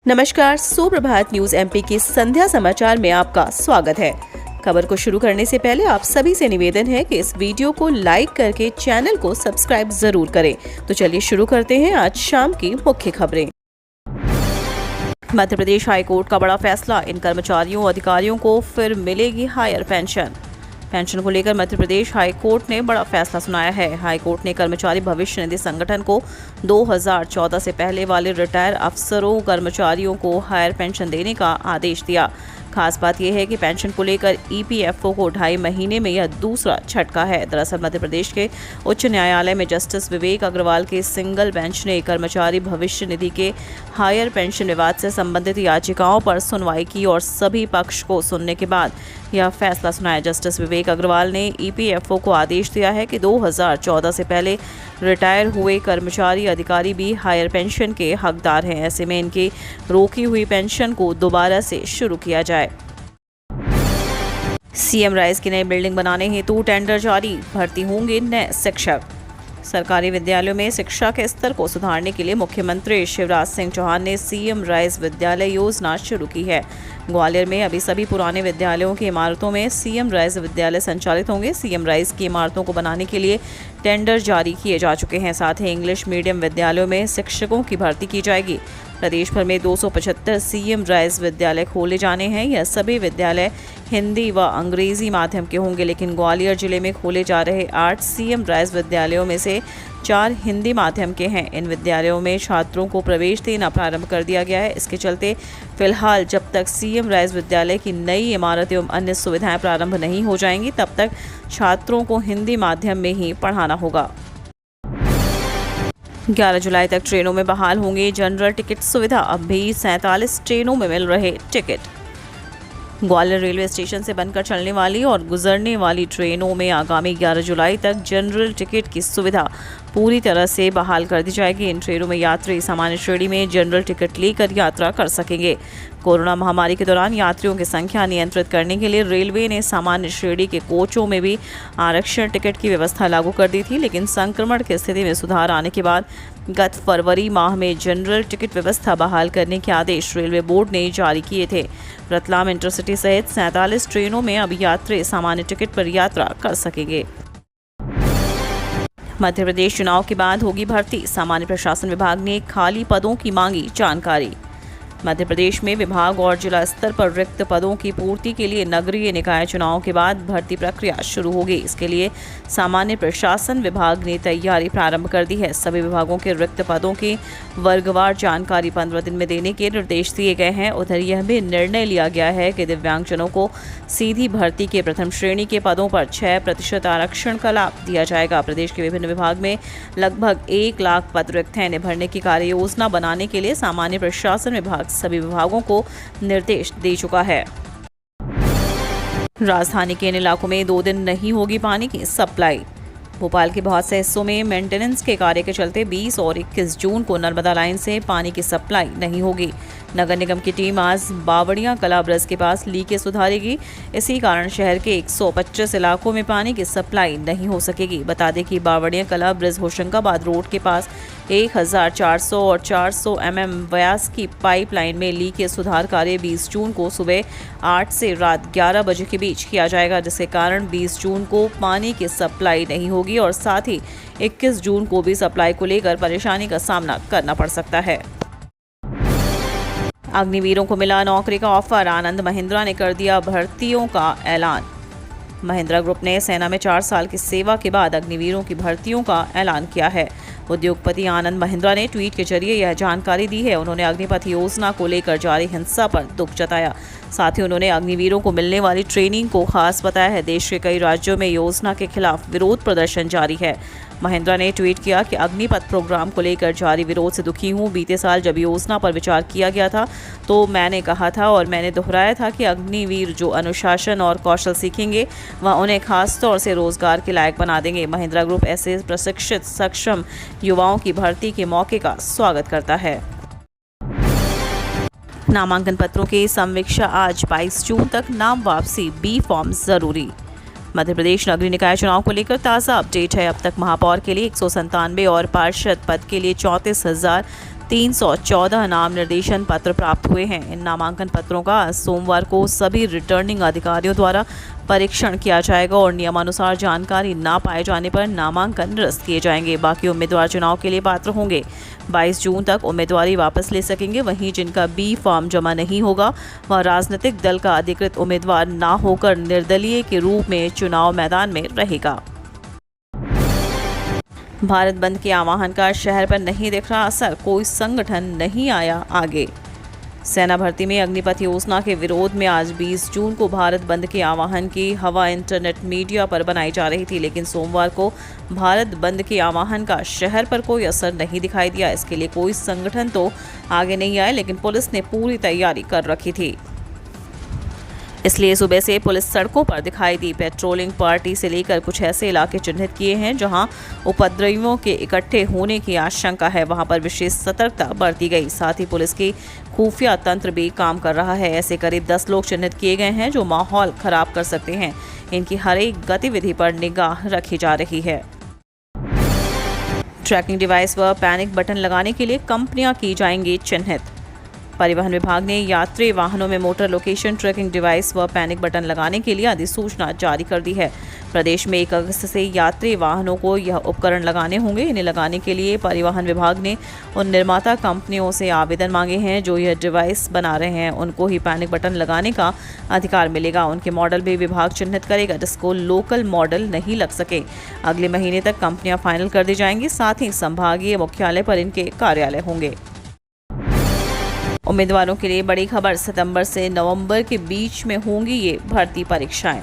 नमस्कार, सुप्रभात news MP के संध्या समाचार में आपका स्वागत है। खबर को शुरू करने से पहले आप सभी से निवेदन है कि इस वीडियो को लाइक करके चैनल को सब्सक्राइब जरूर करें। तो चलिए शुरू करते हैं आज शाम की मुख्य खबरें। मध्य प्रदेश हाईकोर्ट का बड़ा फैसला, इन कर्मचारियों अधिकारियों को फिर मिलेगी हायर पेंशन। पेंशन को लेकर मध्य प्रदेश हाईकोर्ट ने बड़ा फैसला सुनाया है। हाईकोर्ट ने कर्मचारी भविष्य निधि संगठन को 2014 से पहले वाले रिटायर अफसरों कर्मचारियों को हायर पेंशन देने का आदेश दिया। खास बात यह है कि पेंशन को लेकर ईपीएफओ को 2.5 महीने में यह दूसरा झटका है। दरअसल मध्य प्रदेश के उच्च न्यायालय में जस्टिस विवेक अग्रवाल के सिंगल बेंच ने कर्मचारी भविष्य निधि के हायर पेंशन विवाद से संबंधित याचिकाओं पर सुनवाई की और सभी पक्ष को सुनने के बाद यह फैसला सुनाया। जस्टिस विवेक अग्रवाल ने ईपीएफओ को आदेश दिया है कि 2014 से पहले रिटायर हुए कर्मचारी अधिकारी भी हायर पेंशन के हकदार हैं। ऐसे में इनकी रोकी हुई पेंशन को दोबारा से शुरू किया जाए। सीएम राइज की नई बिल्डिंग बनाने हेतु टेंडर जारी, भर्ती होंगे नए शिक्षक। सरकारी विद्यालयों में शिक्षा के स्तर को सुधारने के लिए मुख्यमंत्री शिवराज सिंह चौहान ने सीएम राइज विद्यालय योजना शुरू की है। ग्वालियर में अभी सभी पुराने विद्यालयों की इमारतों में सीएम राइज विद्यालय संचालित होंगे। सीएम राइज की इमारतों को बनाने के लिए टेंडर जारी किए जा चुके हैं। साथ ही इंग्लिश मीडियम विद्यालयों में शिक्षकों की भर्ती की जाएगी। प्रदेश भर में 275 सीएम राइज विद्यालय खोले जाने हैं। यह सभी विद्यालय हिंदी व अंग्रेजी माध्यम के होंगे, लेकिन ग्वालियर जिले में खोले जा रहे 8 सीएम राइज विद्यालयों में से 4 हिंदी माध्यम के हैं। इन विद्यालयों में छात्रों को प्रवेश देना प्रारंभ कर दिया गया है। इसके चलते फिलहाल जब तक सीएम राइज विद्यालय की नई इमारत एवं अन्य सुविधाएं प्रारंभ नहीं हो जाएंगी, तब तक छात्रों को हिंदी माध्यम में ही पढ़ाना होगा। 11 जुलाई तक ट्रेनों में बहाल होंगे जनरल टिकट सुविधा। अब भी 47 ट्रेनों में मिल रहे टिकट। ग्वालियर रेलवे स्टेशन से बनकर चलने वाली और गुजरने वाली ट्रेनों में आगामी 11 जुलाई तक जनरल टिकट की सुविधा पूरी तरह से बहाल कर दी जाएगी। इन ट्रेनों में यात्री सामान्य श्रेणी में जनरल टिकट लेकर यात्रा कर सकेंगे। कोरोना महामारी के दौरान यात्रियों की संख्या नियंत्रित करने के लिए रेलवे ने सामान्य श्रेणी के कोचों में भी आरक्षण टिकट की व्यवस्था लागू कर दी थी, लेकिन संक्रमण की स्थिति में सुधार आने के बाद गत फरवरी माह में जनरल टिकट व्यवस्था बहाल करने के आदेश रेलवे बोर्ड ने जारी किए थे। रतलाम इंटरसिटी सहित 47 ट्रेनों में अब यात्री सामान्य टिकट पर यात्रा कर सकेंगे। मध्य प्रदेश चुनाव के बाद होगी भर्ती, सामान्य प्रशासन विभाग ने खाली पदों की मांगी जानकारी। मध्य प्रदेश में विभाग और जिला स्तर पर रिक्त पदों की पूर्ति के लिए नगरीय निकाय चुनाव के बाद भर्ती प्रक्रिया शुरू होगी। इसके लिए सामान्य प्रशासन विभाग ने तैयारी प्रारंभ कर दी है। सभी विभागों के रिक्त पदों की वर्गवार जानकारी 15 दिन में देने के निर्देश दिए गए हैं। उधर यह भी निर्णय लिया गया है कि दिव्यांगजनों को सीधी भर्ती के प्रथम श्रेणी के पदों पर 6% आरक्षण का लाभ दिया जाएगा। प्रदेश के विभिन्न विभाग में लगभग 1 लाख पद रिक्त हैं। इन्हें भरने की कार्य योजना बनाने के लिए सामान्य प्रशासन विभाग सभी विभागों को निर्देश दे चुका है। राजधानी के इन इलाकों में 2 दिन नहीं होगी पानी की सप्लाई। भोपाल के बहुत से हिस्सों में मेंटेनेंस के कार्य के चलते 20 और 21 जून को नर्मदा लाइन से पानी की सप्लाई नहीं होगी। नगर निगम की टीम आज बावड़िया कला ब्रिज के पास लीकेज सुधारेगी। इसी कारण शहर के 125 इलाकों में पानी की सप्लाई नहीं हो सकेगी। बता दें कि बावड़िया कला ब्रिज होशंगाबाद रोड के पास 1400 और 400 mm व्यास की पाइपलाइन में लीकेज सुधार कार्य 20 जून को सुबह 8 से रात 11 बजे के बीच किया जाएगा, जिसके कारण 20 जून को पानी की सप्लाई नहीं होगी और साथ ही 21 जून को भी सप्लाई को लेकर परेशानी का सामना करना पड़ सकता है। अग्निवीरों को मिला नौकरी का ऑफर, आनंद महिंद्रा ने कर दिया भर्तियों का ऐलान। महिंद्रा ग्रुप ने सेना में 4 साल की सेवा के बाद अग्निवीरों की भर्तियों का ऐलान किया है। उद्योगपति आनंद महिंद्रा ने ट्वीट के जरिए यह जानकारी दी है। उन्होंने अग्निपथ योजना को लेकर जारी हिंसा पर दुख जताया। साथ ही उन्होंने अग्निवीरों को मिलने वाली ट्रेनिंग को खास बताया है। देश के कई राज्यों में योजना के खिलाफ विरोध प्रदर्शन जारी है। महिंद्रा ने ट्वीट किया कि अग्निपथ प्रोग्राम को लेकर जारी विरोध से दुखी हूं। बीते साल जब योजना पर विचार किया गया था तो मैंने कहा था और मैंने दोहराया था कि अग्निवीर जो अनुशासन और कौशल सीखेंगे वह उन्हें खास तौर से रोजगार के लायक बना देंगे। महिंद्रा ग्रुप ऐसे प्रशिक्षित सक्षम युवाओं की भर्ती के मौके का स्वागत करता है। नामांकन पत्रों की समीक्षा आज 22 जून तक, नाम वापसी बी फॉर्म जरूरी। मध्य प्रदेश नगरीय निकाय चुनाव को लेकर ताज़ा अपडेट है। अब तक महापौर के लिए 197 और पार्षद पद के लिए 34,000 314 नाम निर्देशन पत्र प्राप्त हुए हैं। इन नामांकन पत्रों का सोमवार को सभी रिटर्निंग अधिकारियों द्वारा परीक्षण किया जाएगा और नियमानुसार जानकारी ना पाए जाने पर नामांकन निरस्त किए जाएंगे। बाकी उम्मीदवार चुनाव के लिए पात्र होंगे। 22 जून तक उम्मीदवारी वापस ले सकेंगे। वहीं जिनका बी फॉर्म जमा नहीं होगा वह राजनीतिक दल का अधिकृत उम्मीदवार ना होकर निर्दलीय के रूप में चुनाव मैदान में रहेगा। भारत बंद के आह्वान का शहर पर नहीं दिख रहा असर, कोई संगठन नहीं आया आगे। सेना भर्ती में अग्निपथ योजना के विरोध में आज 20 जून को भारत बंद के आह्वान की हवा इंटरनेट मीडिया पर बनाई जा रही थी, लेकिन सोमवार को भारत बंद के आह्वान का शहर पर कोई असर नहीं दिखाई दिया। इसके लिए कोई संगठन तो आगे नहीं आए, लेकिन पुलिस ने पूरी तैयारी कर रखी थी। इसलिए सुबह से पुलिस सड़कों पर दिखाई दी। पेट्रोलिंग पार्टी से लेकर कुछ ऐसे इलाके चिन्हित किए हैं जहां उपद्रवियों के इकट्ठे होने की आशंका है, वहां पर विशेष सतर्कता बरती गई। साथ ही पुलिस की खुफिया तंत्र भी काम कर रहा है। ऐसे करीब 10 लोग चिन्हित किए गए हैं जो माहौल खराब कर सकते हैं। इनकी हर एक गतिविधि पर निगाह रखी जा रही है। ट्रैकिंग डिवाइस व पैनिक बटन लगाने के लिए कंपनियां की जाएंगी चिन्हित। परिवहन विभाग ने यात्री वाहनों में मोटर लोकेशन ट्रैकिंग डिवाइस व पैनिक बटन लगाने के लिए अधिसूचना जारी कर दी है। प्रदेश में 1 अगस्त से यात्री वाहनों को यह उपकरण लगाने होंगे। इन्हें लगाने के लिए परिवहन विभाग ने उन निर्माता कंपनियों से आवेदन मांगे हैं जो यह डिवाइस बना रहे हैं। उनको ही पैनिक बटन लगाने का अधिकार मिलेगा। उनके मॉडल भी विभाग चिन्हित करेगा जिसको लोकल मॉडल नहीं लग सके। अगले महीने तक कंपनियां फाइनल कर दी जाएंगी। साथ ही संभागीय मुख्यालय पर इनके कार्यालय होंगे। उम्मीदवारों के लिए बड़ी खबर, सितंबर से नवंबर के बीच में होंगी ये भर्ती परीक्षाएं।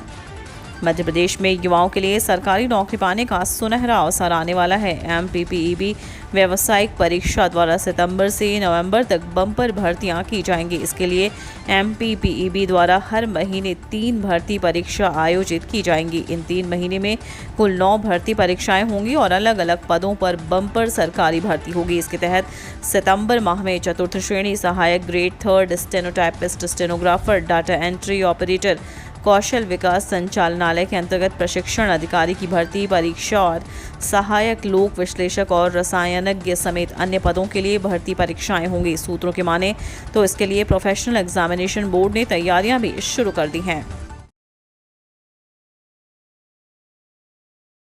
मध्य प्रदेश में युवाओं के लिए सरकारी नौकरी पाने का सुनहरा अवसर आने वाला है। MPPEB व्यावसायिक परीक्षा द्वारा सितंबर से नवंबर तक बम्पर भर्तियां की जाएंगी। इसके लिए MPPEB द्वारा हर महीने 3 भर्ती परीक्षा आयोजित की जाएंगी। इन 3 महीने में कुल 9 भर्ती परीक्षाएं होंगी और अलग अलग पदों पर बम्पर सरकारी भर्ती होगी। इसके तहत सितंबर माह में चतुर्थ श्रेणी सहायक, grade 3, stenotypist, stenographer, data entry operator, कौशल विकास संचालनालय के अंतर्गत प्रशिक्षण अधिकारी की भर्ती परीक्षा और सहायक लोक विश्लेषक और रसायनज्ञ समेत अन्य पदों के लिए भर्ती परीक्षाएं होंगी। सूत्रों की माने तो इसके लिए प्रोफेशनल एग्जामिनेशन बोर्ड ने तैयारियां भी शुरू कर दी हैं।